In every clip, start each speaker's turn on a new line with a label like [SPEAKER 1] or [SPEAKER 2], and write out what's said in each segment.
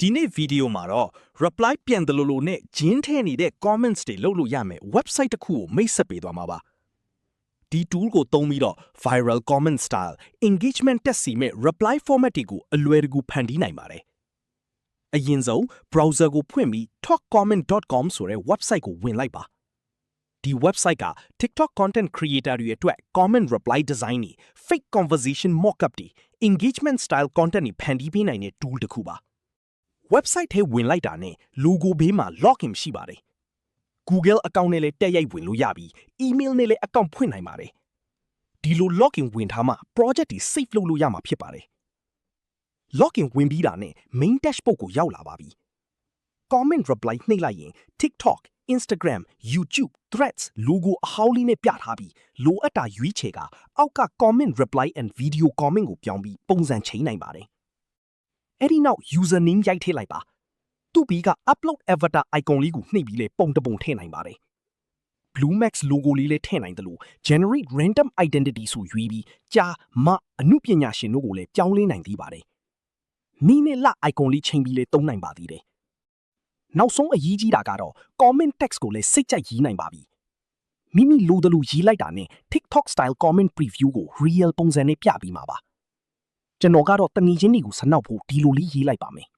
[SPEAKER 1] ဒီနေ့ဗီဒီယိုမှာတော့ reply ပြန်တယ်လို့နဲ့ဂျင်းထဲနေတဲ့ comments တွေလုပ်လို့ရမယ် website တစ်ခုကိုမိတ်ဆက်ပေးသွားမှာပါဒီ tool ကိုသုံးပြီးတော့ viral comment style engagement တက်စီမဲ့ reply format တွေကိုအလွယ်တကူဖန်တီးနိုင်ပါတယ်အရင်ဆုံး browser ကိုဖွင့်ပြီး talkcomment.com ဆိုတဲ့ website ကိုဝင်လိုက်ပါဒီ website က TikTok content creator တွေအတွက် comment reply design တွေ fake conversation mockup တွေ engagement style content တွေဖန်တီးပေးနိုင်တဲ့ tool တစ်ခုပါ website ထဲဝင်လိုက်တာနဲ့ logo ဘေးမှာ login ရှိပါတယ် Google account နဲ့လည်းတက်ရိုက်ဝင်လို့ရပြီး email နဲ့လည်း account ဖွင့်နိုင်ပါတယ်ဒီလို login ဝင်ထားမှ project တွေ save လုပ်လို့ရမှာဖြစ်ပါတယ် login ဝင်ပြီးတာနဲ့ main dashboard ကိုရောက်လာပါပြီ comment reply နှိပ်လိုက်ရင် TikTok Instagram YouTube Threads logo အဟောင်းလေးနဲ့ပြထားပြီးလိုအပ်တာရွေးချယ်ကအောက်က comment reply and video comment ကိုပြောင်းပြီးပုံစံချိန်နိုင်ပါတယ်အဲ့ဒီနောက် username ရိုက်ထည့်လိုက်ပါသူ့ဘီက upload avatar icon လေးကိုနှိပ်ပြီးလေပုံတပုံထည့်နိုင်ပါတယ် Blue Max logo လေးလည်းထည့်နိုင်တယ်လို့ generate random identity ဆိုရွေးပြီးကြာမအမှုပညာရှင်တို့ကိုလည်းပြောင်းလဲနိုင်သေးပါတယ်နီးနဲ့လ icon လေးချိန်ပြီးလေသုံးနိုင်ပါသေးတယ်နောက်ဆုံးအရေးကြီးတာကတော့ comment text ကိုလည်းစိတ်ကြိုက်ရေးနိုင်ပါပြီမိမိလိုတယ်လို့ရေးလိုက်တာနဲ့ TikTok style comment preview ကို real ပုံစံနဲ့ပြပြီးမှာပါကျွန်တော်ကတော့တငီချင်းတွေကိုစနောက်ဖို့ဒီလိုလေးရေးလိုက်ပါမယ်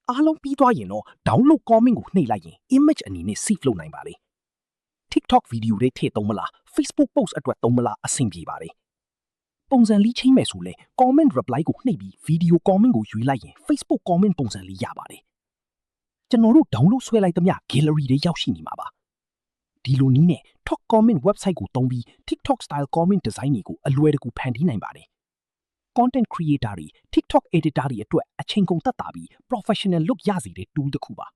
[SPEAKER 1] အားလုံးပြီးသွားရင်တော့ download comment ကိုနှိပ်လိုက်ရင် image အနေနဲ့ save လုပ်နိုင်ပါလေ TikTok video တွေထည့်သုံးမလား Facebook post အတွက်သုံးမလားအဆင်ပြေပါတယ်ပုံစံလေးချိန်မယ်ဆိုလဲ comment reply ကိုနှိပ်ပြီး video comment ကိုရွေးလိုက်ရင် Facebook comment ပုံစံလေးရပါတယ်ကျွန်တော်တို့ download ဆွဲလိုက်သမျှ gallery တွေရောက်ရှိနေမှာပါဒီလိုနည်းနဲ့ Talk comment website ကိုသုံးပြီး TikTok style comment design တွေကိုအလွယ်တကူဖန်တီးနိုင်ပါတယ် content creator တွေ TikTok editor တွေအတွက်အချိန်ကုန်သက်သာပြီး professional look ရစေတဲ့ tool တစ်ခုပါ